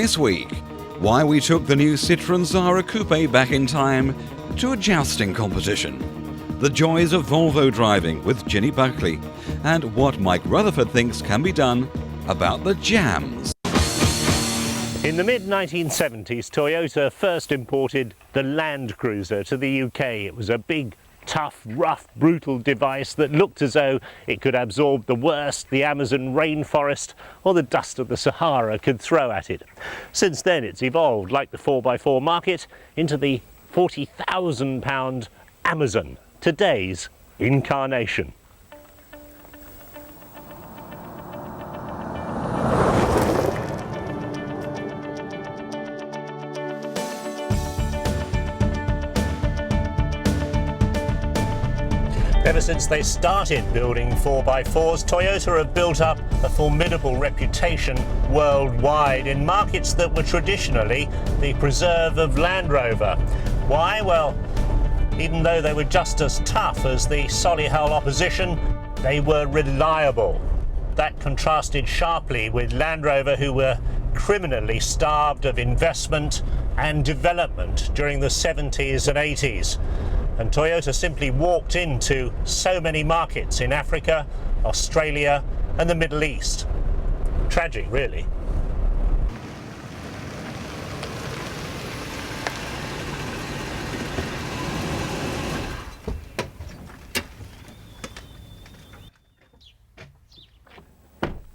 This week, why we took the new Citroën Zara Coupe back in time to a jousting competition, the joys of Volvo driving with Ginny Buckley, and what Mike Rutherford thinks can be done about the jams. In the mid-1970s, Toyota first imported the Land Cruiser to the UK. It was a big, tough, rough, brutal device that looked as though it could absorb the worst the Amazon rainforest or the dust of the Sahara could throw at it. Since then, it's evolved, like the 4x4 market, into the £40,000 Amazon, today's incarnation. Ever since they started building 4x4s, Toyota have built up a formidable reputation worldwide in markets that were traditionally the preserve of Land Rover. Why? Well, even though they were just as tough as the Solihull opposition, they were reliable. That contrasted sharply with Land Rover, who were criminally starved of investment and development during the 70s and 80s. And Toyota simply walked into so many markets in Africa, Australia and the Middle East. Tragic, really.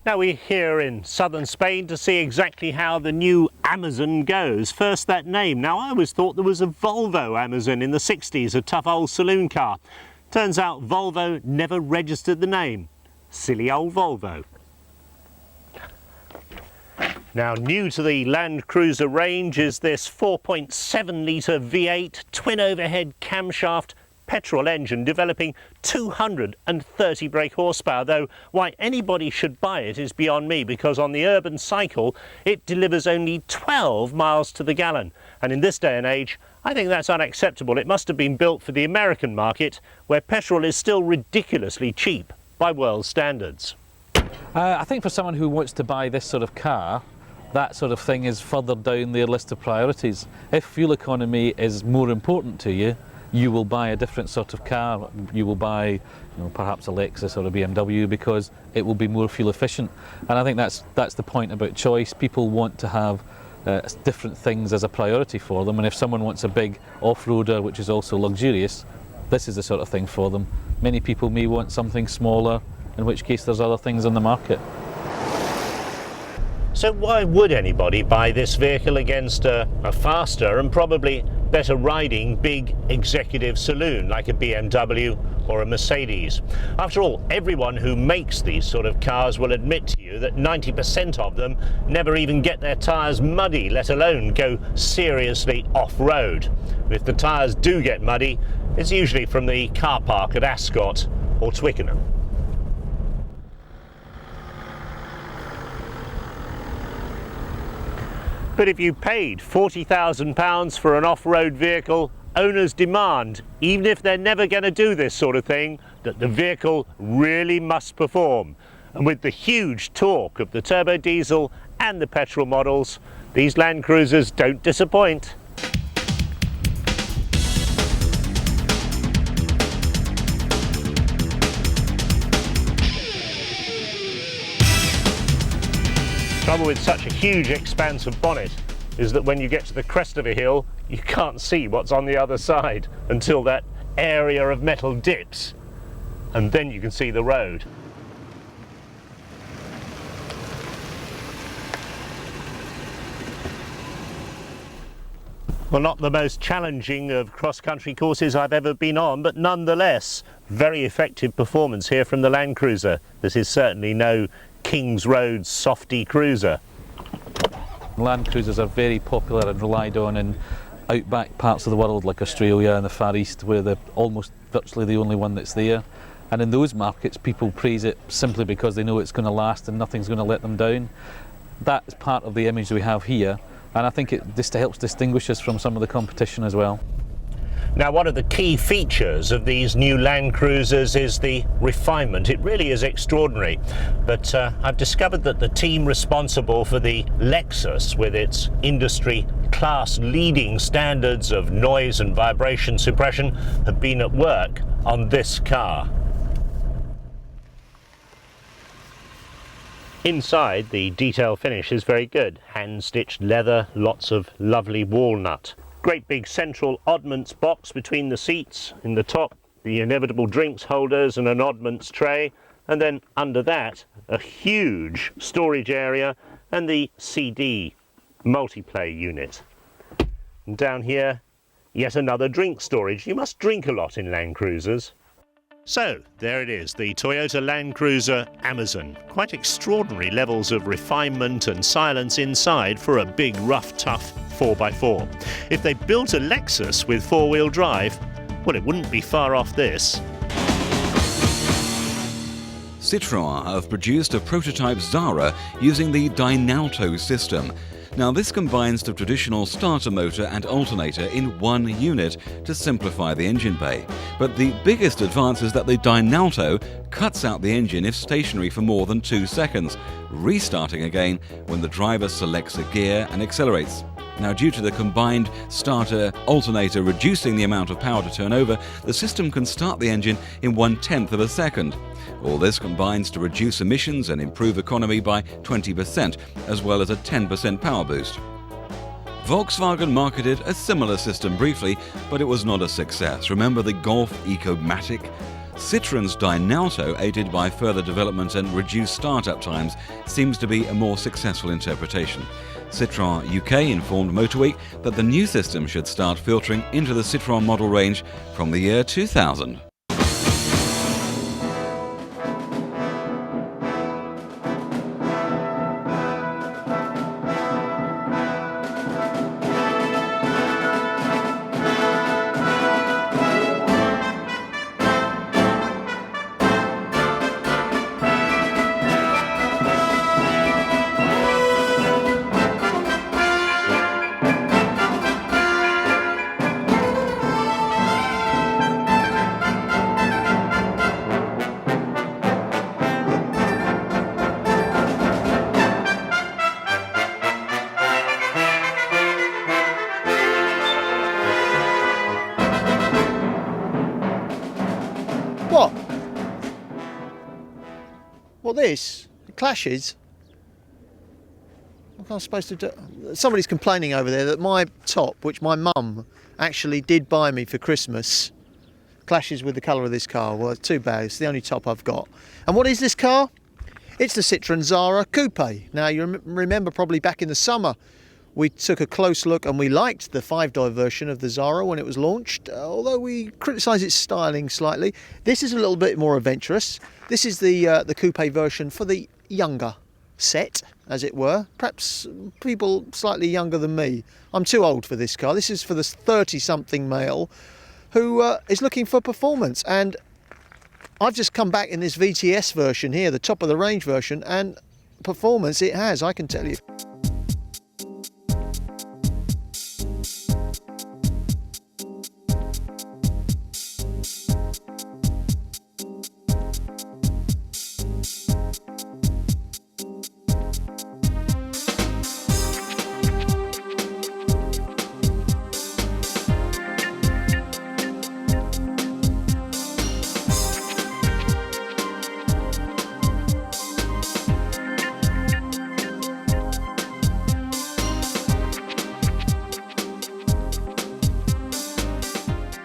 Now we're here in southern Spain to see exactly how the new Amazon goes. First, that name. Now, I always thought there was a Volvo Amazon in the 60s, a tough old saloon car. Turns out Volvo never registered the name. Silly old Volvo. Now, new to the Land Cruiser range is this 4.7 litre V8 twin overhead camshaft petrol engine developing 230 brake horsepower, though why anybody should buy it is beyond me, because on the urban cycle it delivers only 12 miles to the gallon, and in this day and age I think that's unacceptable. It must have been built for the American market, where petrol is still ridiculously cheap by world standards. I think for someone who wants to buy this sort of car, that sort of thing is further down their list of priorities. If fuel economy is more important to you, you will buy a different sort of car. You will buy, perhaps a Lexus or a BMW, because it will be more fuel efficient. And I think that's the point about choice. People want to have different things as a priority for them, and if someone wants a big off-roader which is also luxurious, this is the sort of thing for them. Many people may want something smaller, in which case there's other things on the market. So why would anybody buy this vehicle against a faster and probably better riding big executive saloon like a BMW or a Mercedes? After all, everyone who makes these sort of cars will admit to you that 90% of them never even get their tyres muddy, let alone go seriously off-road. If the tyres do get muddy, it's usually from the car park at Ascot or Twickenham. But if you paid £40,000 for an off-road vehicle, owners demand, even if they're never going to do this sort of thing, that the vehicle really must perform. And with the huge torque of the turbo diesel and the petrol models, these Land Cruisers don't disappoint. The trouble with such a huge expanse of bonnet is that when you get to the crest of a hill, you can't see what's on the other side until that area of metal dips, and then you can see the road. Well, not the most challenging of cross-country courses I've ever been on, but nonetheless, very effective performance here from the Land Cruiser. This is certainly no King's Road softy cruiser. Land Cruisers are very popular and relied on in outback parts of the world like Australia and the Far East, where they're almost virtually the only one that's there. And in those markets, people praise it simply because they know it's going to last and nothing's going to let them down. That's part of the image we have here, and I think it just helps distinguish us from some of the competition as well. Now, one of the key features of these new Land Cruisers is the refinement. It really is extraordinary. But I've discovered that the team responsible for the Lexus, with its industry class leading standards of noise and vibration suppression, have been at work on this car. Inside, the detail finish is very good. Hand-stitched leather, lots of lovely walnut. Great big central oddments box between the seats. In the top, the inevitable drinks holders and an oddments tray. And then under that, a huge storage area and the CD multiplay unit. And down here, yet another drink storage. You must drink a lot in Land Cruisers. So, there it is, the Toyota Land Cruiser Amazon. Quite extraordinary levels of refinement and silence inside for a big, rough, tough 4x4. If they built a Lexus with four-wheel drive, well, it wouldn't be far off this. Citroën have produced a prototype Zara using the Dynalto system. Now, this combines the traditional starter motor and alternator in one unit to simplify the engine bay. But the biggest advance is that the Dynalto cuts out the engine if stationary for more than 2 seconds, restarting again when the driver selects a gear and accelerates. Now, due to the combined starter alternator reducing the amount of power to turn over, the system can start the engine in 1/10 of a second. All this combines to reduce emissions and improve economy by 20%, as well as a 10% power boost. Volkswagen marketed a similar system briefly, but it was not a success. Remember the Golf Ecomatic? Citroën's Dynalto, aided by further development and reduced startup times, seems to be a more successful interpretation. Citroën UK informed Motorweek that the new system should start filtering into the Citroën model range from the year 2000. What? Well, this? It clashes? What am I supposed to do? Somebody's complaining over there that my top, which my mum actually did buy me for Christmas, clashes with the colour of this car. Well, it's too bad. It's the only top I've got. And what is this car? It's the Citroën Zara Coupe. Now, you remember probably back in the summer, we took a close look and we liked the 5-door version of the Zara when it was launched, although we criticised its styling slightly. This is a little bit more adventurous. This is the coupe version for the younger set, as it were. Perhaps people slightly younger than me. I'm too old for this car. This is for the 30-something male who is looking for performance. And I've just come back in this VTS version here, the top of the range version, and performance it has, I can tell you.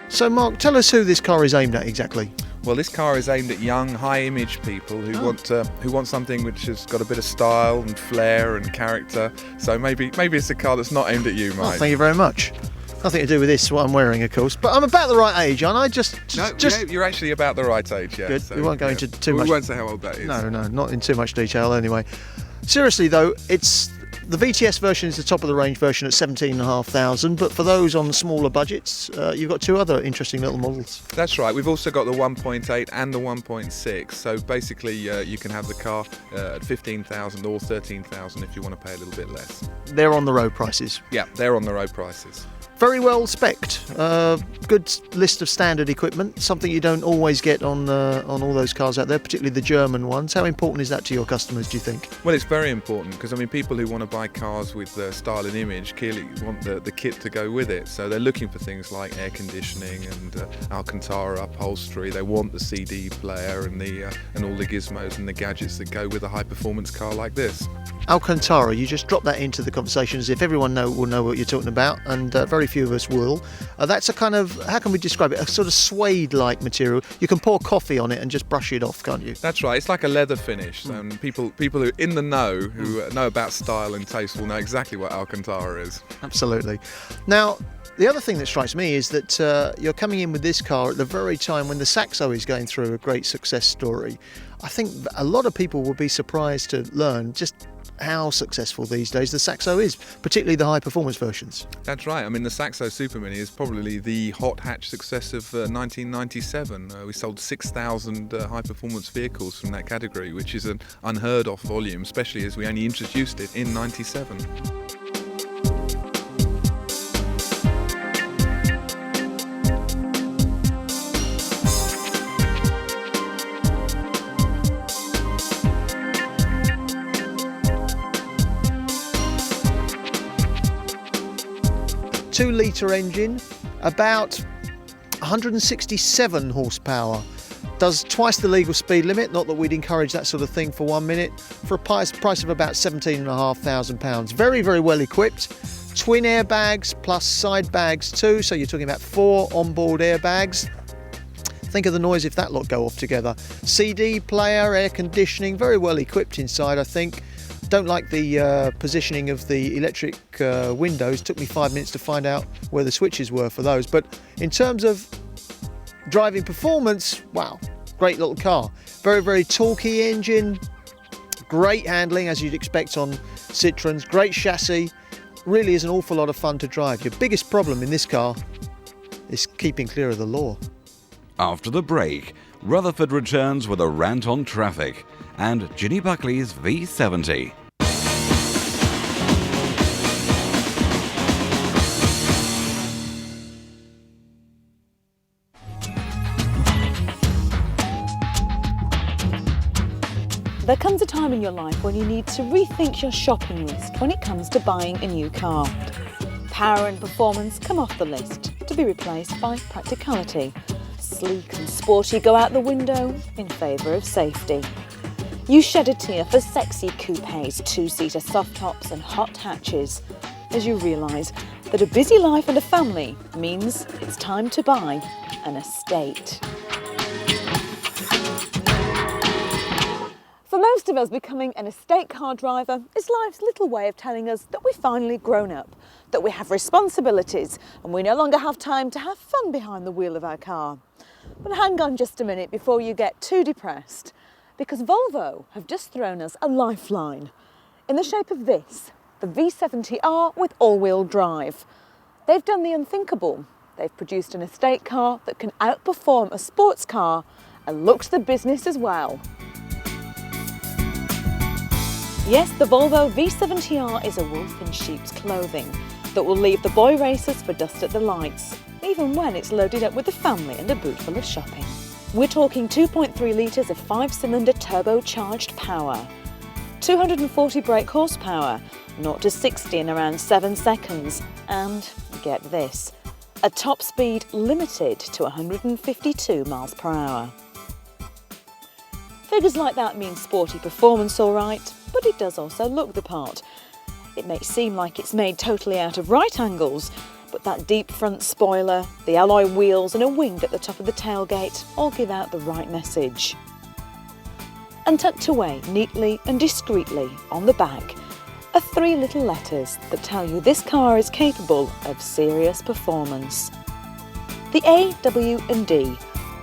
So Mark, tell us who this car is aimed at exactly. Well, this car is aimed at young, high-image people who want something which has got a bit of style and flair and character. So maybe it's a car that's not aimed at you, Mike. Oh, thank you very much. Nothing to do with this, what I'm wearing, of course. But I'm about the right age, aren't I? Yeah, you're actually about the right age, yeah. Good. So, we won't go into too much. We won't say how old that is. No, not in too much detail anyway. Seriously though, it's the VTS version is the top of the range version at 17,500, but for those on smaller budgets, you've got two other interesting little models. That's right. We've also got the 1.8 and the 1.6. So basically, you can have the car at 15,000 or 13,000 if you want to pay a little bit less. They're on the road prices. Yeah, they're on the road prices. Very well spec'd. good list of standard equipment, something you don't always get on all those cars out there, particularly the German ones. How important is that to your customers, do you think? Well, it's very important because, I mean, people who want to buy cars with style and image clearly want the kit to go with it. So they're looking for things like air conditioning and Alcantara upholstery. They want the CD player and all the gizmos and the gadgets that go with a high-performance car like this. Alcantara, you just drop that into the conversation as if everyone will know what you're talking about, and very few of us will. That's a kind of, how can we describe it, a sort of suede-like material. You can pour coffee on it and just brush it off, can't you? That's right, it's like a leather finish, and people who are in the know, who know about style and taste, will know exactly what Alcantara is. Absolutely. Now, the other thing that strikes me is that you're coming in with this car at the very time when the Saxo is going through a great success story. I think a lot of people will be surprised to learn just how successful these days the Saxo is, particularly the high performance versions. That's right. I mean, the Saxo Super Mini is probably the hot hatch success of 1997. We sold 6,000 high performance vehicles from that category, which is an unheard of volume, especially as we only introduced it in 97. Two-litre engine, about 167 horsepower, does twice the legal speed limit, not that we'd encourage that sort of thing for 1 minute, for a price of about £17,500. Very, very well equipped. Twin airbags plus side bags too, so you're talking about 4 onboard airbags. Think of the noise if that lot go off together. CD player, air conditioning, very well equipped inside, I think. Don't like the positioning of the electric windows. Took me 5 minutes to find out where the switches were for those. But in terms of driving performance, wow, great little car. Very, very torquey engine, great handling as you'd expect on Citroens, great chassis. Really is an awful lot of fun to drive. Your biggest problem in this car is keeping clear of the law. After the break, Rutherford returns with a rant on traffic and Ginny Buckley's V70. There comes a time in your life when you need to rethink your shopping list when it comes to buying a new car. Power and performance come off the list to be replaced by practicality. Sleek and sporty go out the window in favour of safety. You shed a tear for sexy coupes, two-seater soft tops and hot hatches as you realise that a busy life and a family means it's time to buy an estate. For most of us, becoming an estate car driver is life's little way of telling us that we've finally grown up, that we have responsibilities and we no longer have time to have fun behind the wheel of our car. But hang on just a minute before you get too depressed, because Volvo have just thrown us a lifeline in the shape of this, the V70 R with all-wheel drive. They've done the unthinkable. They've produced an estate car that can outperform a sports car and looks the business as well. Yes, the Volvo V70 R is a wolf in sheep's clothing that will leave the boy racers for dust at the lights, even when it's loaded up with a family and a boot full of shopping. We're talking 2.3 litres of 5-cylinder turbocharged power, 240 brake horsepower, 0 to 60 in around 7 seconds, and, get this, a top speed limited to 152 miles per hour. Figures like that mean sporty performance, all right, but it does also look the part. It may seem like it's made totally out of right angles, but that deep front spoiler, the alloy wheels and a wing at the top of the tailgate all give out the right message. And tucked away neatly and discreetly on the back are 3 little letters that tell you this car is capable of serious performance. The A, W and D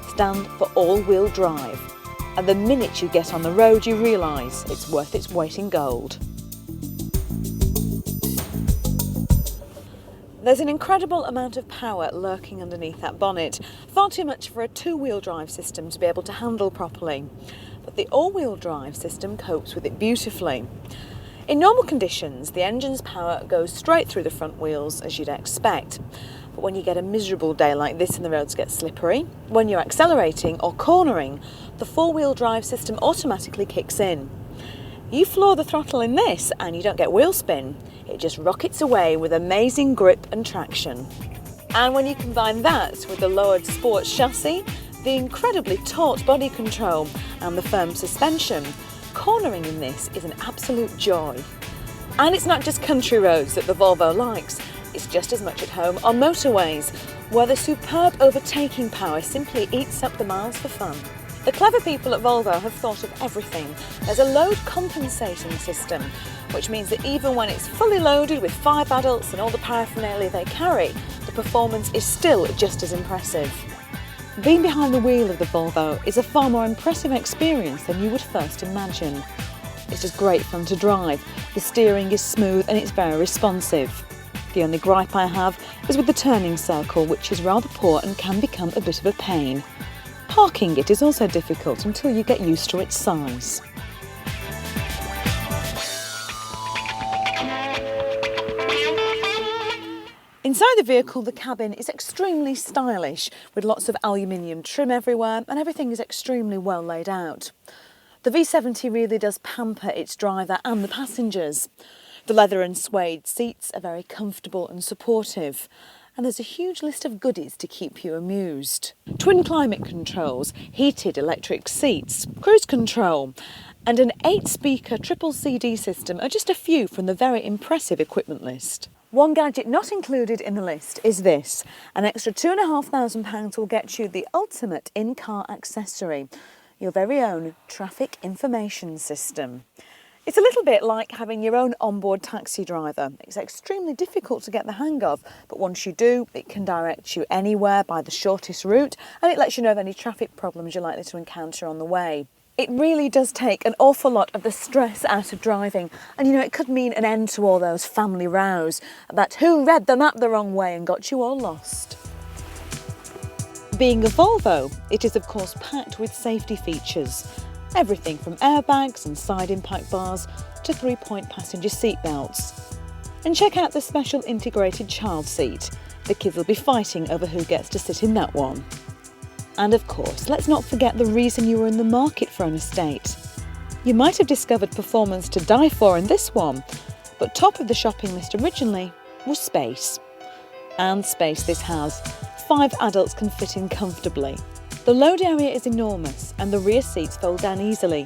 stand for all-wheel drive, and the minute you get on the road you realise it's worth its weight in gold. There's an incredible amount of power lurking underneath that bonnet, far too much for a 2-wheel drive system to be able to handle properly. But the all-wheel drive system copes with it beautifully. In normal conditions, the engine's power goes straight through the front wheels as you'd expect. But when you get a miserable day like this and the roads get slippery, when you're accelerating or cornering, the four-wheel drive system automatically kicks in. You floor the throttle in this and you don't get wheel spin. It just rockets away with amazing grip and traction. And when you combine that with the lowered sports chassis, the incredibly taut body control and the firm suspension, cornering in this is an absolute joy. And it's not just country roads that the Volvo likes, it's just as much at home on motorways, where the superb overtaking power simply eats up the miles for fun. The clever people at Volvo have thought of everything. There's a load compensating system, which means that even when it's fully loaded with 5 adults and all the paraphernalia they carry, the performance is still just as impressive. Being behind the wheel of the Volvo is a far more impressive experience than you would first imagine. It's just great fun to drive, the steering is smooth and it's very responsive. The only gripe I have is with the turning circle, which is rather poor and can become a bit of a pain. Parking it is also difficult until you get used to its size. Inside the vehicle, the cabin is extremely stylish, with lots of aluminium trim everywhere and everything is extremely well laid out. The V70 really does pamper its driver and the passengers. The leather and suede seats are very comfortable and supportive, and there's a huge list of goodies to keep you amused. Twin climate controls, heated electric seats, cruise control, and an 8-speaker triple CD system are just a few from the very impressive equipment list. One gadget not included in the list is this. An extra £2,500 will get you the ultimate in-car accessory, your very own traffic information system. It's a little bit like having your own onboard taxi driver. It's extremely difficult to get the hang of, but once you do, it can direct you anywhere by the shortest route, and it lets you know of any traffic problems you're likely to encounter on the way. It really does take an awful lot of the stress out of driving, and you know, it could mean an end to all those family rows about who read the map the wrong way and got you all lost. Being a Volvo, it is of course packed with safety features. Everything from airbags and side impact bars to 3-point passenger seat belts. And check out the special integrated child seat. The kids will be fighting over who gets to sit in that one. And of course, let's not forget the reason you were in the market for an estate. You might have discovered performance to die for in this one, but top of the shopping list originally was space. And space this has. 5 adults can fit in comfortably. The load area is enormous and the rear seats fold down easily,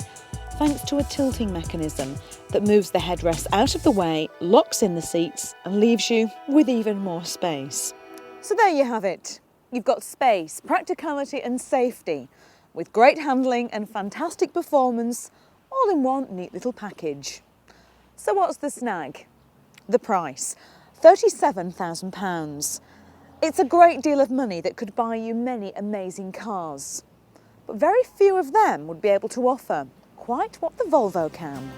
thanks to a tilting mechanism that moves the headrest out of the way, locks in the seats and leaves you with even more space. So there you have it. You've got space, practicality and safety, with great handling and fantastic performance, all in one neat little package. So what's the snag? The price, £37,000. It's a great deal of money that could buy you many amazing cars. But very few of them would be able to offer quite what the Volvo can.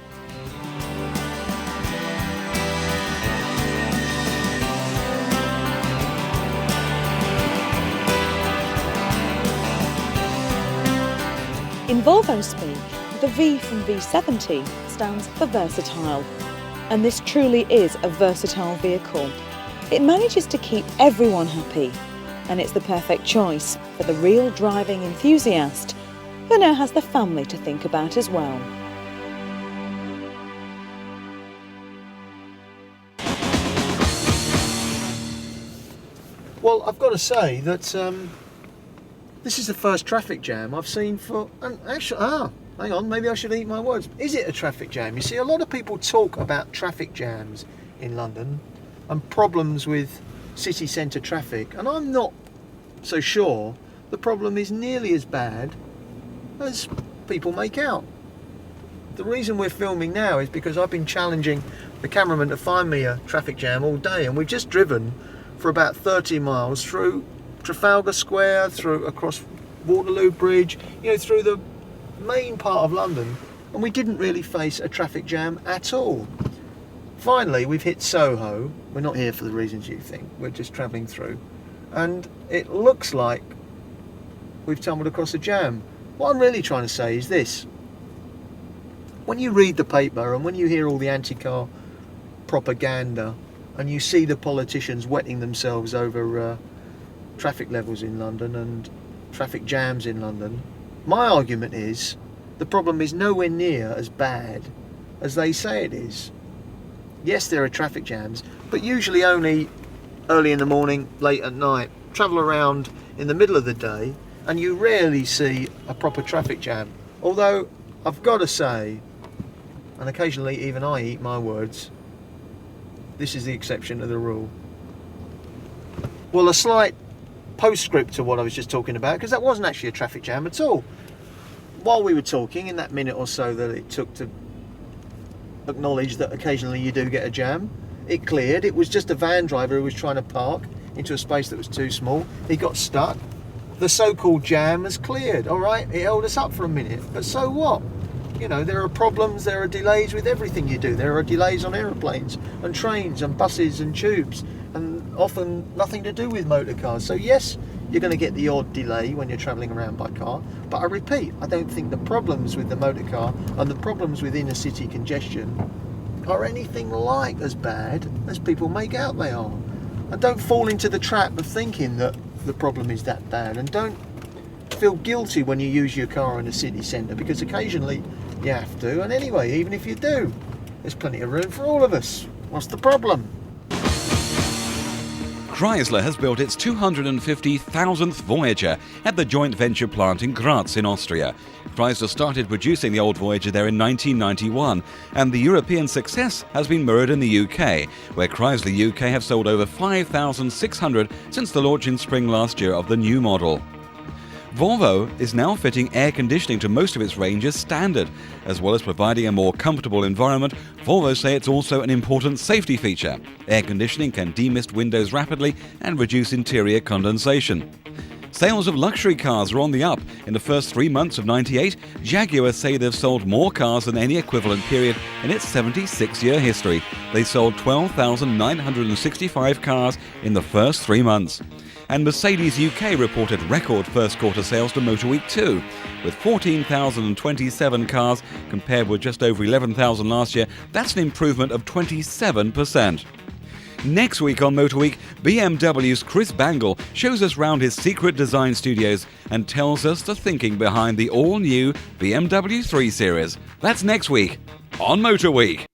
In Volvo speak, the V from V70 stands for versatile, and this truly is a versatile vehicle. It manages to keep everyone happy, and it's the perfect choice for the real driving enthusiast who now has the family to think about as well. Well, I've got to say that this is the first traffic jam I've seen for... Actually, hang on, maybe I should eat my words. Is it a traffic jam? You see, a lot of people talk about traffic jams in London and problems with city centre traffic, and I'm not so sure the problem is nearly as bad as people make out. The reason we're filming now is because I've been challenging the cameraman to find me a traffic jam all day, and we've just driven for about 30 miles through Trafalgar Square, across Waterloo Bridge, you know, through the main part of London, and we didn't really face a traffic jam at all. Finally, we've hit Soho. We're not here for the reasons you think. We're just travelling through. And it looks like we've tumbled across a jam. What I'm really trying to say is this. When you read the paper and when you hear all the anti-car propaganda and you see the politicians wetting themselves over traffic levels in London and traffic jams in London. My argument is the problem is nowhere near as bad as they say it is. Yes, there are traffic jams, but usually only early in the morning, late at night. Travel around in the middle of the day and you rarely see a proper traffic jam. Although I've got to say, and occasionally even I eat my words, this is the exception to the rule. Well, a slight postscript to what I was just talking about, because that wasn't actually a traffic jam at all. While we were talking, in that minute or so that it took to acknowledge that occasionally you do get a jam, it cleared. It was just a van driver who was trying to park into a space that was too small. He got stuck. The so-called jam has cleared. All right, it held us up for a minute, but so what? You know, there are problems, there are delays with everything you do. There are delays on aeroplanes and trains and buses and tubes, and often nothing to do with motor cars. So yes, you're going to get the odd delay when you're travelling around by car, but I repeat, I don't think the problems with the motor car and the problems with inner city congestion are anything like as bad as people make out they are. And don't fall into the trap of thinking that the problem is that bad, and don't feel guilty when you use your car in a city centre, because occasionally you have to, and anyway, even if you do, there's plenty of room for all of us. What's the problem? Chrysler has built its 250,000th Voyager at the joint venture plant in Graz in Austria. Chrysler started producing the old Voyager there in 1991, and the European success has been mirrored in the UK, where Chrysler UK have sold over 5,600 since the launch in spring last year of the new model. Volvo is now fitting air conditioning to most of its range as standard. As well as providing a more comfortable environment, Volvo say it's also an important safety feature. Air conditioning can demist windows rapidly and reduce interior condensation. Sales of luxury cars are on the up. In the first 3 months of '98, Jaguar say they've sold more cars than any equivalent period in its 76-year history. They sold 12,965 cars in the first 3 months. And Mercedes UK reported record first quarter sales to Motor Week 2, with 14,027 cars compared with just over 11,000 last year. That's an improvement of 27%. Next week on Motor Week, BMW's Chris Bangle shows us round his secret design studios and tells us the thinking behind the all-new BMW 3 Series. That's next week on Motor Week.